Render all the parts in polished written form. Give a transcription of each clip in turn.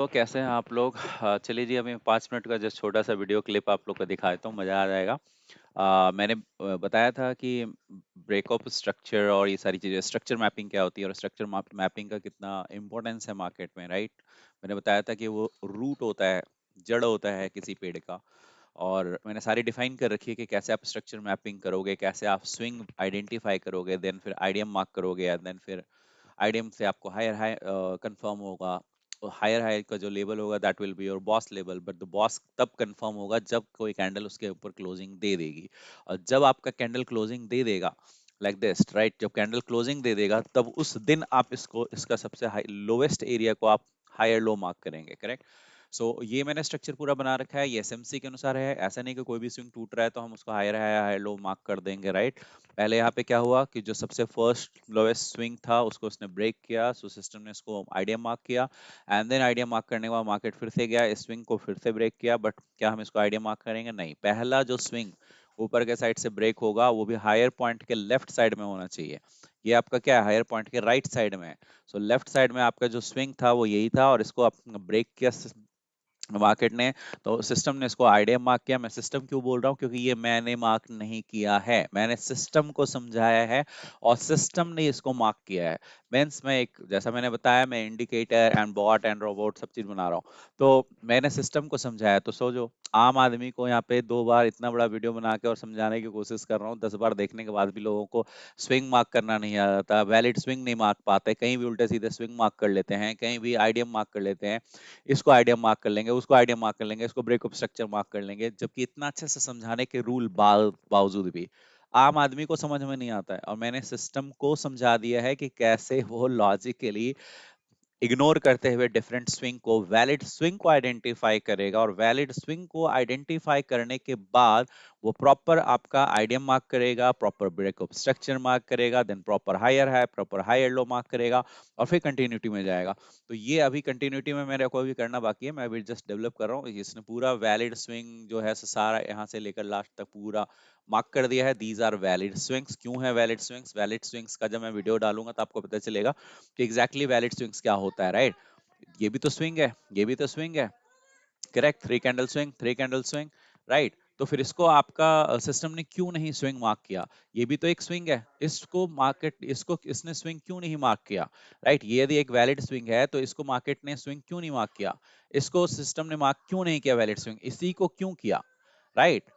तो कैसे हैं आप लोग? चलिए जी, अभी 5 मिनट का जस्ट छोटा-सा वीडियो क्लिप आप लोग को दिखा देता हूँ, मज़ा आ जाएगा। मैंने बताया था कि ब्रेकअप स्ट्रक्चर और ये सारी चीज़ें स्ट्रक्चर मैपिंग क्या होती है और स्ट्रक्चर मैपिंग का कितना इम्पोर्टेंस है मार्केट में, राइट? मैंने बताया था कि वो रूट होता है, जड़ होता है किसी पेड़ का। और मैंने सारी डिफाइन कर रखी है कि कैसे आप स्ट्रक्चर मैपिंग करोगे, कैसे आप स्विंग आइडेंटिफाई करोगे, देन फिर आईडीएम मार्क करोगे एंड देन फिर आईडीएम से आपको हायर हाई कंफर्म होगा। हायर हाई का जो लेवल होगा that will be your boss level, but the boss तब कंफर्म होगा जब कोई कैंडल उसके ऊपर क्लोजिंग दे देगी। और जब आपका कैंडल क्लोजिंग दे देगा लाइक दिस, राइट, जब कैंडल क्लोजिंग दे देगा तब उस दिन आप इसको इसका सबसे हाई लोवेस्ट एरिया को आप हायर लो मार्क करेंगे, करेक्ट? सो ये मैंने स्ट्रक्चर पूरा बना रखा है, ये एसएमसी के अनुसार है। ऐसा नहीं कि कोई भी स्विंग टूट रहा है तो हम उसको higher high higher low mark कर देंगे, राइट? पहले यहाँ पे क्या हुआ कि जो सबसे फर्स्ट लोएस्ट स्विंग था उसको उसने ब्रेक किया, सो सिस्टम ने इसको आइडियम मार्क किया एंड देन आइडियम मार्क करने के बाद मार्केट फिर से गया, इस स्विंग को फिर से ब्रेक किया। बट क्या हम इसको आइडियम मार्क करेंगे? नहीं, पहला जो स्विंग ऊपर के साइड से ब्रेक होगा वो भी हायर पॉइंट के लेफ्ट साइड में होना चाहिए। ये आपका क्या है, हायर पॉइंट के राइट साइड में है। सो लेफ्ट साइड में आपका जो स्विंग था वो यही था और इसको आप ब्रेक किया मार्केट ने, तो सिस्टम ने इसको आईडीएम मार्क किया। मैं सिस्टम क्यों बोल रहा हूँ? क्योंकि ये मैंने मार्क नहीं किया है, मैंने सिस्टम को समझाया है और सिस्टम ने इसको मार्क किया है। मीन्स मैं एक, जैसा मैंने बताया, मैं indicator and bot and robot सब चीज बना रहा हूँ, तो मैंने सिस्टम को समझाया। तो सोचो, आम आदमी को यहाँ पे 2 बार इतना बड़ा वीडियो बना के और समझाने की कोशिश कर रहा हूँ, 10 बार देखने के बाद भी लोगों को स्विंग मार्क करना नहीं आ जाता, वैलिड स्विंग नहीं मार्क पाते, कहीं भी उल्टे सीधे स्विंग मार्क कर लेते हैं, कहीं भी आईडीएम मार्क कर लेते हैं। इसको आइडिया मार्क कर लेंगे, उसको आइडिया मार्क कर लेंगे, इसको ब्रेकअप स्ट्रक्चर मार्क कर लेंगे, जबकि इतना अच्छे से समझाने के रूल बावजूद भी आम आदमी को समझ में नहीं आता है। और मैंने सिस्टम को समझा दिया है कि कैसे वो लॉजिकली इग्नोर करते हुए डिफरेंट स्विंग को, वैलिड स्विंग को आइडेंटिफाई करेगा और वैलिड स्विंग को आइडेंटिफाई करने के बाद वो प्रॉपर आपका आइडियम मार्क करेगा, प्रॉपर ब्रेकअप स्ट्रक्चर मार्क करेगा, then proper higher high, proper higher low mark करेगा और फिर कंटिन्यूटी में जाएगा। तो ये अभी कंटिन्यूटी में मेरे को भी करना बाकी है, मैं अभी जस्ट डेवलप कर रहा हूँ। इसने पूरा वैलिड स्विंग जो है सारा यहाँ से लेकर लास्ट तक पूरा मार्क कर दिया है। These are valid swings. क्यों है वैलिड स्विंग्स? वैलिड स्विंग्स का जब मैं वीडियो डालूंगा तो आपको पता चलेगा कि एग्जैक्टली वैलिड स्विंग्स क्या होता है, राइट? ये भी तो स्विंग है, ये भी तो स्विंग है, correct? 3 candle swing, 3 candle swing, right? तो फिर इसको आपका सिस्टम ने क्यों नहीं स्विंग मार्क किया? ये भी तो एक स्विंग है, इसको मार्केट, इसको इसने स्विंग क्यों नहीं मार्क किया? राइट? ये यदि एक वैलिड स्विंग है तो इसको मार्केट ने स्विंग क्यों नहीं मार्क किया? इसको सिस्टम ने मार्क क्यों नहीं किया वैलिड स्विंग? इसी को क्यों किया, राइट?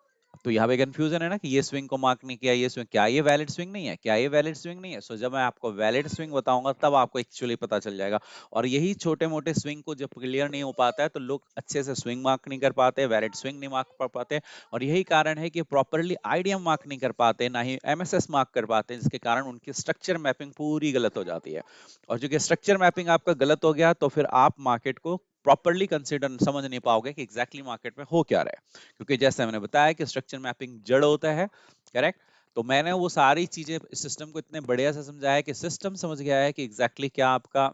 तो यहाँ पे कंफ्यूजन है ना कि ये स्विंग को मार्क नहीं किया, ये स्विंग, क्या ये वैलिड स्विंग नहीं है? क्या ये वैलिड स्विंग नहीं है? सो जब मैं आपको वैलिड स्विंग बताऊंगा तब आपको एक्चुअली पता चल जाएगा। और यही छोटे मोटे स्विंग को जब क्लियर नहीं हो पाता है तो लोग अच्छे से स्विंग मार्क नहीं कर पाते, वैलिड स्विंग नहीं मार्क कर पाते। और यही कारण है कि प्रॉपरली आईडीएम मार्क नहीं कर पाते, ना ही एमएसएस मार्क कर पाते, जिसके कारण उनकी स्ट्रक्चर मैपिंग पूरी गलत हो जाती है। और जो कि स्ट्रक्चर मैपिंग आपका गलत हो गया तो फिर आप मार्केट को प्रॉपरली कंसिडर समझ नहीं पाओगे कि एग्जैक्टली मार्केट में हो क्या रहा है। क्योंकि जैसे मैंने बताया कि स्ट्रक्चर मैपिंग जड़ होता है, करेक्ट? तो मैंने वो सारी चीजें सिस्टम को इतने बढ़िया से समझाया कि सिस्टम समझ गया है कि एग्जैक्टली क्या आपका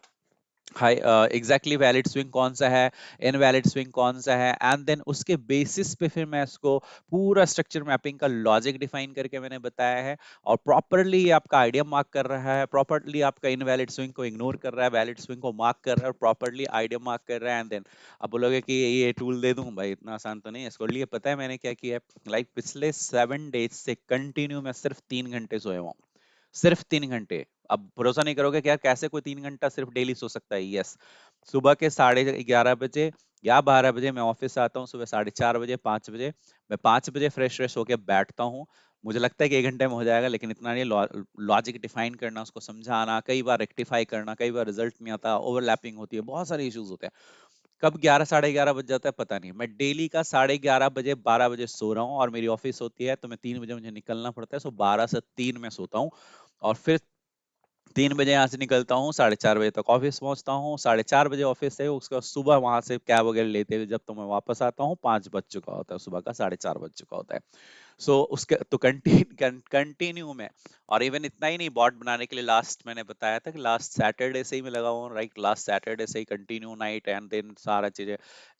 हाई, एग्जैक्टली वैलिड स्विंग कौन सा है, इनवैलिड स्विंग कौन सा है, एंड देन उसके बेसिस पे फिर मैं इसको पूरा स्ट्रक्चर मैपिंग का लॉजिक डिफाइन करके मैंने बताया है। और प्रॉपरली आपका आइडिया मार्क कर रहा है, प्रॉपरली आपका इनवैलिड स्विंग को इग्नोर कर रहा है, वैलिड स्विंग को मार्क कर रहा है और प्रॉपरली आइडिया मार्क कर रहा है। एंड देन आप बोलोगे कि ये टूल दे दूं? भाई इतना आसान तो नहीं है। इसको लिए पता है मैंने क्या किया है? लाइक पिछले 7 डेज से कंटिन्यू मैं सिर्फ 3 घंटे सोया हुआ हूँ, सिर्फ 3 घंटे। अब भरोसा नहीं करोगे कि यार कैसे कोई 3 घंटा सिर्फ डेली सो सकता है? यस, सुबह के 11:30 बजे या 12 बजे मैं ऑफिस से आता हूँ, सुबह 4:30 बजे, 5 बजे। मैं 5 बजे फ्रेश फ्रेश होकर बैठता हूँ। मुझे लगता है कि 1 घंटे में हो जाएगा, लेकिन इतना नहीं। लॉजिक डिफाइन करना, उसको समझाना, कई बार रेक्टिफाई करना, कई बार रिजल्ट नहीं आता, ओवरलैपिंग होती है, बहुत सारे इश्यूज होते हैं। कब 11 11:30 बज जाता है पता नहीं। मैं डेली का 11:30 बजे 12 बजे सो रहा हूँ और मेरी ऑफिस होती है तो मैं 3 बजे मुझे निकलना पड़ता है, सो 12 से 3 में सोता हूँ। और फिर 3 बजे यहाँ से निकलता हूँ, 4:30 बजे तक ऑफिस पहुंचता हूँ, 4:30 बजे ऑफिस से उसके बाद सुबह वहां से कैब वगैरह लेते हुए जब तो मैं वापस आता हूँ 5 बज चुका होता है, सुबह का 4:30 बज चुका होता है। सो उसके तो कंटिन्यू में, और इवन इतना ही नहीं, बॉट बनाने के लिए लास्ट मैंने बताया था कि लास्ट सैटरडे से ही मैं लगा हुआ हूँ, राइट, लास्ट सैटरडे से ही कंटिन्यू नाइट एंड दिन सारा चीजें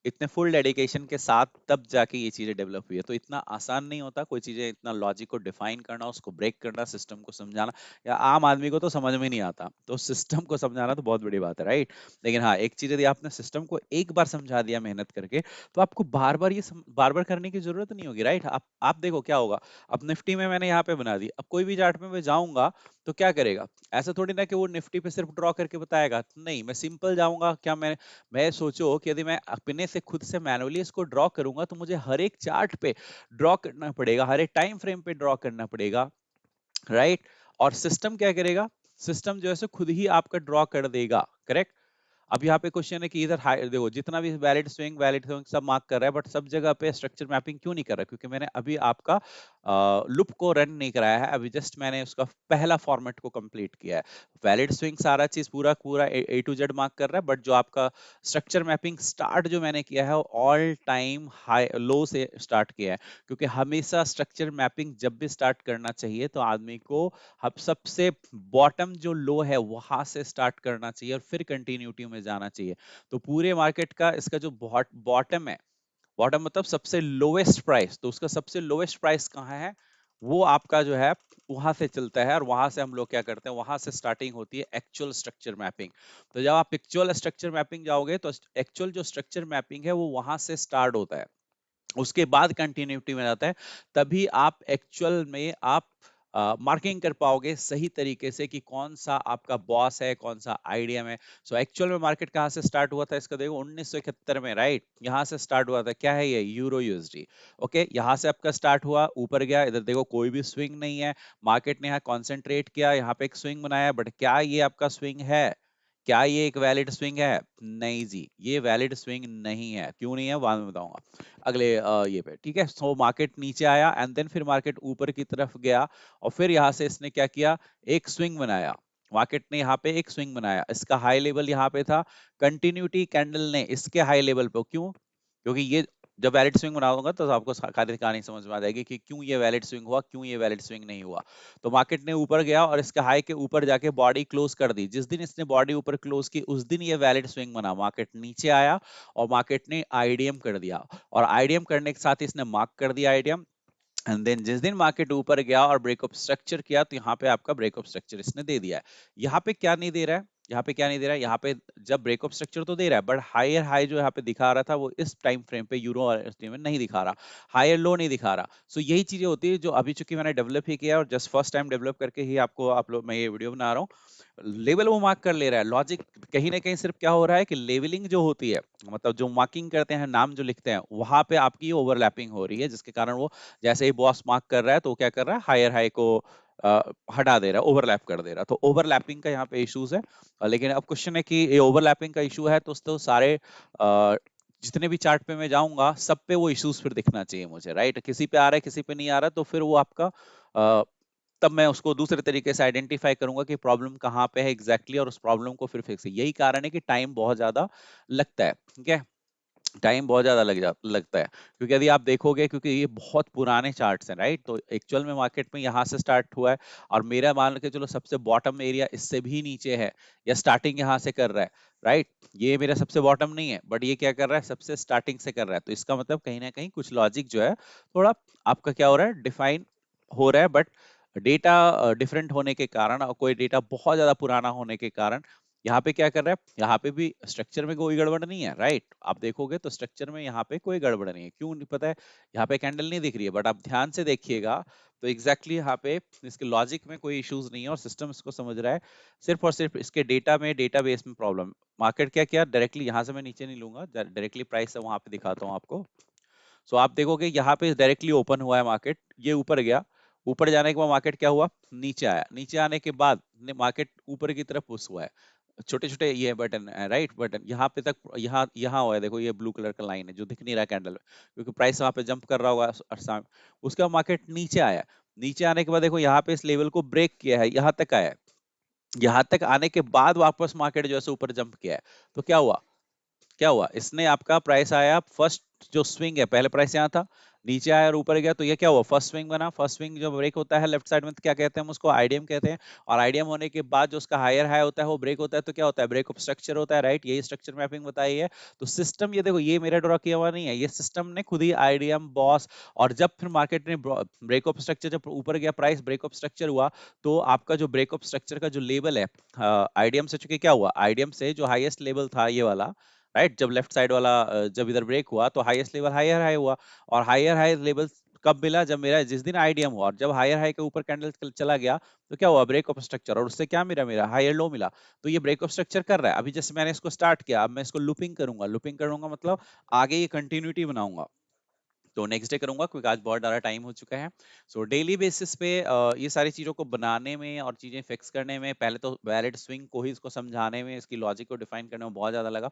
इतने फुल डेडिकेशन के साथ तब जाके ये चीजें डेवलप हुई है। तो इतना आसान नहीं होता कोई चीजें, इतना लॉजिक को डिफाइन करना, उसको ब्रेक करना, सिस्टम को समझाना, या आम आदमी को तो समझ में नहीं आता, तो सिस्टम को समझाना तो बहुत बड़ी बात है, राइट। लेकिन हाँ, एक चीज यदि आपने सिस्टम को एक बार समझा दिया मेहनत करके, तो आपको बार बार बार बार करने की जरूरत नहीं होगी, राइट। आप देखो क्या होगा, अब निफ्टी में मैंने यहाँ पे बना दी, अब कोई भी चार्ट में मैं जाऊंगा तो क्या करेगा, ऐसा थोड़ी ना कि वो निफ्टी पे सिर्फ ड्रॉ करके बताएगा, नहीं, मैं सिंपल जाऊंगा, क्या मैं सोचो कि यदि मैं अपने से खुद से मैनुअली इसको ड्रॉ करूंगा तो मुझे हर एक चार्ट पे ड्रॉ करना पड़ेगा, हर एक टाइम फ्रेम पे ड्रॉ करना पड़ेगा, राइट। और सिस्टम क्या करेगा, सिस्टम जो है सो खुद ही आपका ड्रॉ कर देगा, करेक्ट। अब यहाँ पे क्वेश्चन है कि इधर देखो जितना भी वैलिड स्विंग सब मार्क कर रहा है, बट सब जगह पे स्ट्रक्चर मैपिंग क्यों नहीं कर रहा, क्योंकि मैंने अभी आपका लूप को रन नहीं कराया है, अभी जस्ट मैंने उसका पहला फॉर्मेट को कंप्लीट किया है। वैलिड स्विंग सारा चीज पूरा पूरा ए टू जेड मार्क कर रहा है, बट जो आपका स्ट्रक्चर मैपिंग स्टार्ट जो मैंने किया है वो ऑल टाइम हाई लो से स्टार्ट किया है, क्योंकि हमेशा स्ट्रक्चर मैपिंग जब भी स्टार्ट करना चाहिए तो आदमी को अब सबसे बॉटम जो लो है वहां से स्टार्ट करना चाहिए और फिर कंटिन्यूटी में जाना चाहिए। तो पूरे मार्केट का इसका जो बॉटम है, बॉटम मतलब सबसे लोवेस्ट प्राइस, तो उसका सबसे लोवेस्ट प्राइस कहाँ है, वो आपका जो है वहां से चलता है, और वहां से हम लोग क्या करते हैं, वहां से स्टार्टिंग होती है एक्चुअल स्ट्रक्चर मैपिंग। तो जब आप एक्चुअल स्ट्रक्चर मैपिंग जाओगे तो एक्चुअल जो स्ट्रक्चर मैपिंग है वो वहां से स्टार्ट होता है, उसके बाद कंटिन्यूटी में जाता है, तभी आप एक्चुअल में आप मार्किंग कर पाओगे सही तरीके से कि कौन सा आपका बॉस है, कौन सा आइडिया में। सो एक्चुअल में मार्केट कहाँ से स्टार्ट हुआ था, इसका देखो 1971 में, राइट, यहाँ से स्टार्ट हुआ था। क्या है ये, यूरो यूएसडी, ओके, यहाँ से आपका स्टार्ट हुआ, ऊपर गया, इधर देखो कोई भी स्विंग नहीं है, मार्केट ने यहाँ कॉन्सेंट्रेट किया, यहाँ पे एक स्विंग बनाया, बट क्या ये आपका स्विंग है, क्या ये एक वैलिड स्विंग है, नहीं जी, ये वैलिड स्विंग नहीं है, क्यों नहीं है बाद में बताऊंगा अगले ये पे, ठीक है। सो मार्केट नीचे आया एंड देन फिर मार्केट ऊपर की तरफ गया, और फिर यहाँ से इसने क्या किया, एक स्विंग बनाया, मार्केट ने यहाँ पे एक स्विंग बनाया, इसका हाई लेवल यहाँ पे था, कंटिन्यूटी कैंडल ने इसके हाई लेवल पे, क्यों, क्योंकि ये जब वैलिड स्विंग बनाऊंगा तो आपको सारी कहानी समझ में आ जाएगी कि क्यों ये वैलिड स्विंग हुआ, क्यों ये वैलिड स्विंग नहीं हुआ। तो मार्केट ने ऊपर गया और इसके हाई के ऊपर जाके बॉडी क्लोज कर दी, जिस दिन इसने बॉडी ऊपर क्लोज की उस दिन ये वैलिड स्विंग बना, मार्केट नीचे आया और मार्केट ने आईडीएम कर दिया, और आईडीएम करने के साथ इसने मार्क कर दिया आईडीएम, एंड देन जिस दिन मार्केट ऊपर गया और ब्रेकअप स्ट्रक्चर किया तो यहाँ पे आपका ब्रेकअप स्ट्रक्चर इसने दे दिया है। यहाँ पे क्या नहीं दे रहा है, यहाँ पे क्या नहीं दे रहा है, यहाँ पे जब ब्रेकअप स्ट्रक्चर तो दे रहा है, बट हायर हाई जो यहाँ पे दिखा रहा था वो इस टाइम फ्रेम पे यूरो और USD में नहीं दिखा रहा, हायर लो नहीं दिखा रहा। सो यही चीजें होती है जो अभी चूंकि मैंने डेवलप ही किया है और जस्ट फर्स्ट टाइम डेवलप करके ही आपको आप लोग मैं ये वीडियो बना रहा हूँ, लेवल वो मार्क कर ले रहा है, लॉजिक कहीं ना कहीं सिर्फ क्या हो रहा है कि लेवलिंग जो होती है, मतलब जो मार्किंग करते हैं, नाम जो लिखते हैं, वहां पे आपकी ओवरलैपिंग हो रही है, जिसके कारण वो जैसे ही बॉस मार्क कर रहा है तो वो क्या कर रहा है, हायर हाई को हटा दे रहा है, ओवरलैप कर दे रहा है, तो ओवरलैपिंग का यहाँ पे इश्यूज है। लेकिन अब क्वेश्चन है कि ये ओवरलैपिंग का इशू है तो सारे जितने भी चार्ट पे मैं जाऊंगा सब पे वो इश्यूज फिर दिखना चाहिए मुझे, राइट, किसी पे आ रहा है किसी पे नहीं आ रहा, तो फिर वो आपका तब मैं उसको दूसरे तरीके से आइडेंटिफाई करूंगा कि प्रॉब्लम कहाँ पे है एग्जैक्टली और उस प्रॉब्लम को फिर फिक्स, यही कारण है कि टाइम बहुत ज्यादा लगता है, ठीक है, टाइम बहुत ज्यादा लगता है, क्योंकि यदि आप देखोगे क्योंकि ये बहुत पुराने चार्ट्स हैं, राइट, तो एक्चुअल में मार्केट में यहाँ से स्टार्ट हुआ है, और मेरा मान के चलो सबसे बॉटम एरिया इससे भी नीचे है, या स्टार्टिंग यहाँ से कर रहा है, राइट, ये मेरा सबसे बॉटम नहीं है, बट ये क्या कर रहा है, सबसे स्टार्टिंग से कर रहा है, तो इसका मतलब कहीं ना कहीं कुछ लॉजिक जो है थोड़ा आपका क्या हो रहा है, डिफाइन हो रहा है, बट डेटा डिफरेंट होने के कारण और कोई डेटा बहुत ज्यादा पुराना होने के कारण यहाँ पे क्या कर रहा है, यहाँ पे भी स्ट्रक्चर में कोई गड़बड़ नहीं है, राइट, आप देखोगे तो स्ट्रक्चर में यहाँ पे कोई गड़बड़ नहीं है, क्यों नहीं पता है, यहाँ पे कैंडल नहीं दिख रही है, बट आप ध्यान से देखिएगा तो एग्जैक्टली यहाँ पे इसके लॉजिक में कोई इश्यूज नहीं है और सिस्टम इसको समझ रहा है, सिर्फ और सिर्फ इसके डेटा में, डेटाबेस में प्रॉब्लम। मार्केट क्या किया, डायरेक्टली यहाँ से मैं नीचे नहीं लूंगा, डायरेक्टली प्राइस है वहां पे दिखाता हूँ आपको। सो आप देखोगे यहाँ पे डायरेक्टली ओपन हुआ है मार्केट, ये ऊपर गया, ऊपर जाने के बाद मार्केट क्या हुआ, नीचे आया, नीचे आने के बाद मार्केट ऊपर की तरफ पुश हुआ है, छोटे छोटे ये बटन है, राइट, बटन यहाँ पे तक, यहाँ यहाँ हुआ है, देखो ये ब्लू कलर का लाइन है जो दिख नहीं रहा कैंडल में, क्योंकि प्राइस वहां पे जंप कर रहा होगा उसका मार्केट नीचे आया, नीचे आने के बाद देखो यहाँ पे इस लेवल को ब्रेक किया है, यहाँ तक आया है, यहाँ तक आने के बाद वापस मार्केट जो है ऊपर जंप किया है, तो क्या हुआ, क्या हुआ, इसने आपका प्राइस आया फर्स्ट, जो स्विंग है पहले प्राइस यहाँ था, नीचे आया और ऊपर गया, तो ये क्या हुआ, फर्स्ट स्विंग बना। फर्स्ट स्विंग जो ब्रेक होता है लेफ्ट साइड में तो क्या कहते हैं हम उसको, आईडीएम कहते हैं। और आईडीएम होने के बाद जो उसका हायर हाई होता है वो ब्रेक होता है, तो क्या होता है, ब्रेक ऑफ स्ट्रक्चर होता है, राइट। यही स्ट्रक्चर मैपिंग बताई है। तो सिस्टम, ये देखो, ये मेरा ड्रॉ किया हुआ नहीं है, ये सिस्टम ने खुद ही आईडीएम बॉस। और जब फिर मार्केट ने ब्रेक ऑफ स्ट्रक्चर, जब ऊपर गया प्राइस, ब्रेक ऑफ स्ट्रक्चर हुआ, तो आपका जो ब्रेक ऑफ स्ट्रक्चर का जो लेवल है आईडीएम से, चूंकि क्या हुआ, आईडीएम से जो हाईएस्ट लेवल था ये वाला, राइट, जब लेफ्ट साइड वाला जब इधर ब्रेक हुआ तो हाईएस्ट लेवल हायर हाई हुआ। और हायर हाई लेवल कब मिला, जब मेरा जिस दिन आईडीएम हुआ, और जब हायर हाई के ऊपर कैंडल चला गया तो क्या हुआ, ब्रेक ऑफ स्ट्रक्चर, और उससे क्या मिला, मेरा हायर लो मिला। तो ये ब्रेक ऑफ स्ट्रक्चर कर रहा है। अभी जैसे मैंने इसको स्टार्ट किया, अब मैं इसको लूपिंग करूंगा, लूपिंग करूंगा मतलब आगे ये कंटिन्यूटी बनाऊंगा। तो नेक्स्ट डे करूंगा क्योंकि आज बहुत ज्यादा टाइम हो चुका है। सो डेली बेसिस पे ये सारी चीजों को बनाने में और चीजें फिक्स करने में, पहले तो वैलिड स्विंग को ही इसको समझाने में, इसकी लॉजिक को डिफाइन करने में बहुत ज्यादा लगा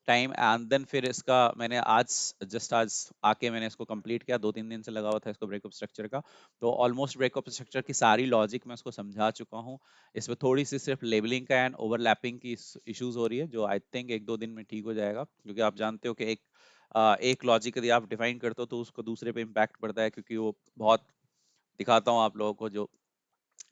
टाइम। एंड देन फिर इसका मैंने आज, जस्ट आज आके मैंने इसको कंप्लीट किया, 2-3 दिन से लगा हुआ था इसको ब्रेकअप स्ट्रक्चर का। तो ऑलमोस्ट ब्रेकअप स्ट्रक्चर की सारी लॉजिक मैं उसको समझा चुका हूँ। इसमें थोड़ी सी सिर्फ लेबलिंग का एंड ओवरलैपिंग की इश्यूज हो रही है, जो आई थिंक 1-2 दिन में ठीक हो जाएगा, क्योंकि आप जानते हो कि एक लॉजिक यदि आप डिफाइन करते हो तो उसको दूसरे पे इम्पैक्ट पड़ता है, क्योंकि वो बहुत, दिखाता हूँ आप लोगों को, जो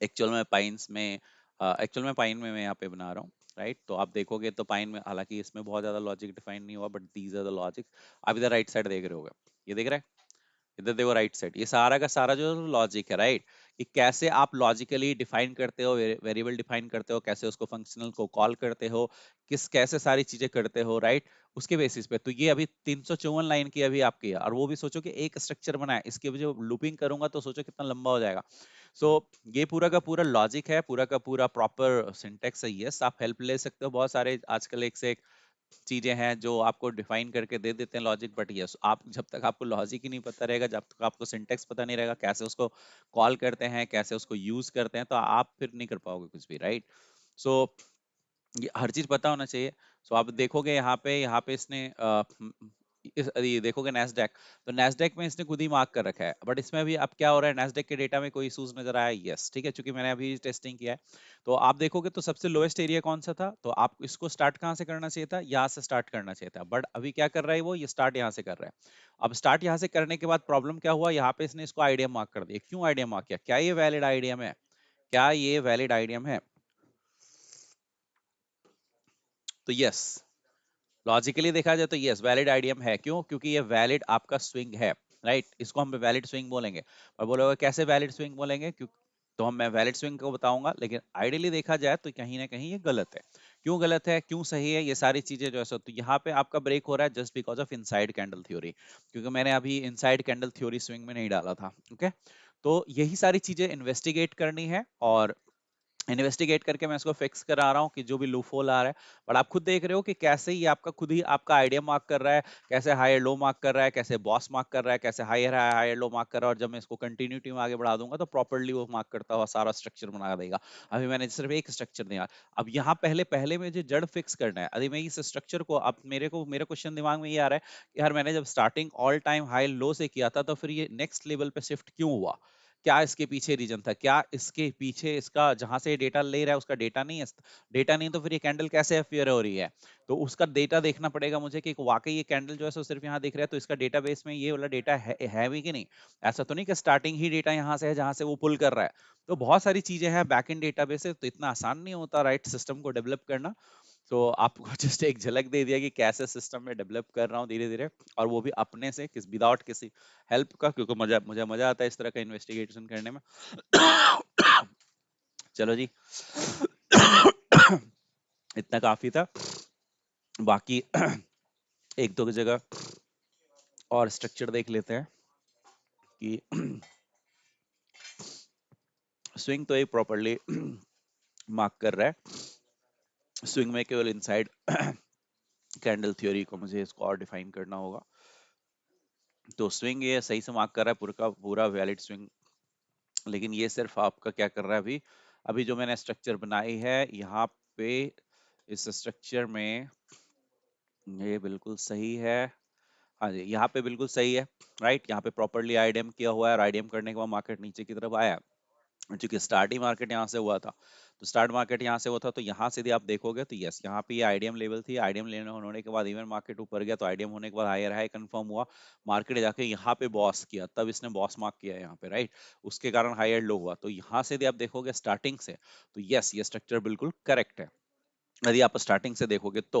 एक्चुअल में पाइन्स में, एक्चुअल में पाइन में मैं यहाँ पे बना रहा हूँ, राइट। तो आप देखोगे तो पाइन में, हालांकि इसमें बहुत ज्यादा लॉजिक डिफाइन नहीं हुआ, but these are the logic. आप इधर राइट साइड देख रहे होगे, ये देख रहे हैं, इधर देखो राइट साइड, ये सारा का सारा जो लॉजिक है, राइट, कि कैसे आप लॉजिकली डिफाइन करते हो, वेरिएबल डिफाइन करते हो, कैसे उसको फंक्शनल को कॉल करते हो, किस कैसे सारी चीजें करते हो, राइट, उसके बेसिस पे। तो ये अभी 354 लाइन की अभी आपकी है, और वो भी सोचो कि एक स्ट्रक्चर बना है, इसकी जो लूपिंग करूंगा तो सोचो कितना लंबा हो जाएगा। सो ये पूरा का पूरा लॉजिक है, पूरा का पूरा प्रॉपर सिंटेक्स है। यस, आप हेल्प ले सकते हो, बहुत सारे आजकल एक से एक चीजें हैं जो आपको डिफाइन करके दे देते हैं लॉजिक, बट यस, आप जब तक आपको लॉजिक ही नहीं पता रहेगा, जब तक आपको सिंटेक्स पता नहीं रहेगा, कैसे उसको कॉल करते हैं, कैसे उसको यूज करते हैं, तो आप फिर नहीं कर पाओगे कुछ भी, राइट। सो ये हर चीज पता होना चाहिए। सो आप देखोगे यहाँ पे इसने ये देखोगे नैस्डैक, तो नैस्डैक में इसने खुद ही मार्क कर रखा है, बट इसमें अभी अब क्या हो रहा है, नैस्डैक के डेटा में कोई इशूज नजर आया, यस, ठीक है, क्योंकि मैंने अभी टेस्टिंग किया है। तो आप देखोगे तो सबसे लोएस्ट एरिया कौन सा था, तो आप इसको स्टार्ट कहाँ से करना चाहिए था, यहाँ से स्टार्ट करना चाहिए था, बट अभी क्या कर रहा है वो, ये स्टार्ट यहाँ से कर रहा है। अब स्टार्ट यहाँ से करने के बाद प्रॉब्लम क्या हुआ, यहाँ पे इसने इसको आइडिया मार्क कर दिया। क्यों आइडिया मार्क किया, क्या ये वैलिड आइडिया है, क्या ये वैलिड आइडिया है? तो यस, लॉजिकली देखा जाए तो यस, वैलिड आईडीएम है। क्यों, क्योंकि ये वैलिड आपका स्विंग है, राइट, इसको हम वैलिड स्विंग बोलेंगे। और बोलोगे कैसे वैलिड स्विंग बोलेंगे, क्यों, तो हम मैं वैलिड स्विंग को बताऊंगा, लेकिन आइडियली देखा जाए तो कहीं ना कहीं ये गलत है। क्यों गलत है, क्यों सही है, ये सारी चीजें जो है तो यहाँ पे आपका ब्रेक हो रहा है just because of inside candle theory, क्योंकि मैंने अभी इनसाइड कैंडल थ्योरी स्विंग में नहीं डाला था। ओके, तो यही सारी चीजें इन्वेस्टिगेट करनी है, और इन्वेस्टिगेट करके मैं इसको फिक्स करा रहा हूँ कि जो भी लूपहोल आ रहा है। बट आप खुद देख रहे हो कि कैसे ये आपका खुद ही आपका आइडिया मार्क कर रहा है, कैसे हायर लो मार्क कर रहा है, कैसे बॉस मार्क कर रहा है, कैसे हायर हायर लो मार्क कर रहा है, और जब मैं इसको कंटिन्यूटी में आगे बढ़ा दूंगा तो प्रॉपरली वो मार्क करता हुआ सारा स्ट्रक्चर बना देगा। अभी मैंने सिर्फ एक स्ट्रक्चर दिया, अब यहाँ पहले पहले मुझे जड़ फिक्स करना है। अभी मैं इस स्ट्रक्चर को, अब मेरे क्वेश्चन दिमाग में ये आ रहा है कि यार मैंने जब starting all time high low से किया था, तो फिर ये नेक्स्ट लेवल पे शिफ्ट क्यों हुआ, क्या इसके पीछे रीजन था, क्या इसके पीछे इसका जहां से डेटा ले रहा है उसका डेटा नहीं है, डेटा नहीं तो फिर ये कैंडल कैसे अफेयर हो रही है। तो उसका डेटा देखना पड़ेगा मुझे कि वाकई ये कैंडल जो है सो सिर्फ यहाँ दिख रहा है, तो इसका डेटाबेस में ये वाला डेटा है भी कि नहीं। ऐसा तो नहीं कि स्टार्टिंग ही डेटा यहाँ से है जहां से वो पुल कर रहा है। तो बहुत सारी चीजें हैं बैक एंड डेटाबेस से, तो इतना आसान नहीं होता राइट सिस्टम को डेवलप करना। तो आपको जस्ट एक झलक दे दिया कि कैसे सिस्टम में डेवलप कर रहा हूँ धीरे धीरे, और वो भी अपने से, किस विदाउट किसी हेल्प का, क्योंकि मुझे मजा आता है इस तरह का इन्वेस्टिगेशन करने में। चलो जी, इतना काफी था। बाकी एक दो जगह और स्ट्रक्चर देख लेते हैं कि स्विंग तो एक प्रॉपरली मार्क कर रहा है, स्विंग में केवल इनसाइड कैंडल थ्योरी को मुझे इसको और डिफाइन करना होगा। तो स्विंग ये सही से मार्क कर रहा है, पूरा का पूरा वैलिड स्विंग। लेकिन ये सिर्फ आपका क्या कर रहा है, अभी अभी जो मैंने स्ट्रक्चर बनाई है यहाँ पे, इस स्ट्रक्चर में ये बिल्कुल सही है। हाँ जी, यहाँ पे बिल्कुल सही है, राइट, यहाँ पे प्रॉपरली आईडीएम किया हुआ है, और आईडीएम करने के बाद मार्केट नीचे की तरफ आया। क्योंकि स्टार्ट ही मार्केट यहाँ से हुआ था। तो स्टार्ट मार्केट यहाँ से हुआ था, तो यहाँ से यदि आप देखोगे तो यस, यहाँ पे ये आईडीएम लेवल थी, आईडीएम लेने होने के बाद इवन मार्केट ऊपर गया, तो आईडीएम होने के बाद हायर हाई कंफर्म हुआ, मार्केट जाके यहाँ पे बॉस किया, तब इसने बॉस मार्क किया यहाँ पे, राइट। उसके कारण हायर लो हुआ। तो यहाँ से यदि आप देखोगे स्टार्टिंग से, तो यस, ये स्ट्रक्चर बिल्कुल करेक्ट है यदि आप स्टार्टिंग से देखोगे तो।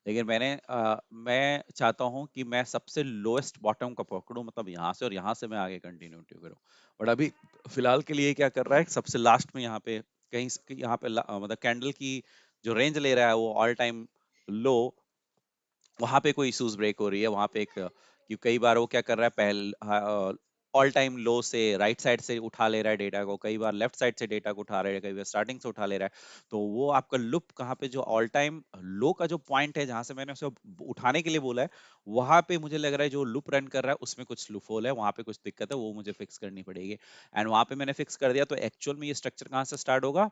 लेकिन मैं चाहता हूं कि मैं सबसे लोएस्ट बॉटम का पकड़ूं, मतलब यहाँ से, और यहाँ से मैं आगे कंटिन्यूटी करूं। बट अभी फिलहाल के लिए क्या कर रहा है, सबसे लास्ट में यहाँ पे कहीं यहाँ पे मतलब कैंडल की जो रेंज ले रहा है वो ऑल टाइम लो, वहां पे कोई इश्यूज ब्रेक हो रही है वहां पे एक, कि कई बार वो क्या कर रहा है, पहले ऑल टाइम लो से राइट साइड से उठा ले रहा है डेटा को, कई बार लेफ्ट साइड से डेटा को उठा रहा है, कई बार स्टार्टिंग से उठा ले रहा है। तो वो आपका लुप कहाँ पे, जो ऑल टाइम लो का जो पॉइंट है जहां से मैंने उसे उठाने के लिए बोला है, वहां पे मुझे लग रहा है जो लुप रन कर रहा है उसमें कुछ लूप होल है, वहां पे कुछ दिक्कत है, वो मुझे फिक्स करनी पड़ेगी। एंड वहां पे मैंने फिक्स कर दिया, तो एक्चुअल में ये स्ट्रक्चर कहाँ से स्टार्ट होगा,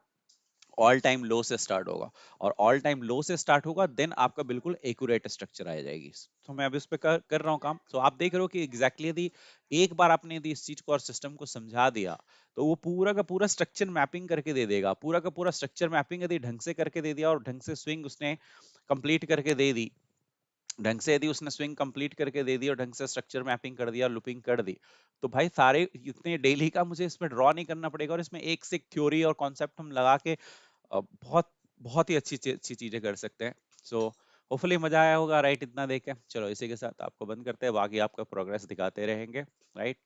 ऑल टाइम लो से स्टार्ट होगा। और ऑल टाइम लो से स्टार्ट होगा, देन आपका बिल्कुल एक्यूरेट स्ट्रक्चर आ जाएगी। तो मैं अभी उस पर कर रहा हूँ काम। तो आप देख रहे हो कि एग्जैक्टली यदि एक बार आपने यदि इस चीज को और सिस्टम को समझा दिया, तो वो पूरा का पूरा स्ट्रक्चर मैपिंग करके दे देगा। पूरा का पूरा स्ट्रक्चर मैपिंग यदि ढंग से करके दे दिया और ढंग से स्विंग उसने कंप्लीट करके दे दी, ढंग से यदि उसने स्विंग कंप्लीट करके दे दी और ढंग से स्ट्रक्चर मैपिंग कर दिया, लूपिंग कर दी, तो भाई सारे इतने डेली का मुझे इसमें ड्रॉ नहीं करना पड़ेगा, और इसमें एक से एक थ्योरी और कॉन्सेप्ट हम लगा के बहुत बहुत ही अच्छी चीजें कर सकते हैं। सो होपफुली मजा आया होगा, राइट, इतना देख के। चलो इसी के साथ आपको बंद करते हैं, बाकी आपका प्रोग्रेस दिखाते रहेंगे, राइट।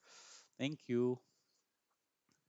Thank you.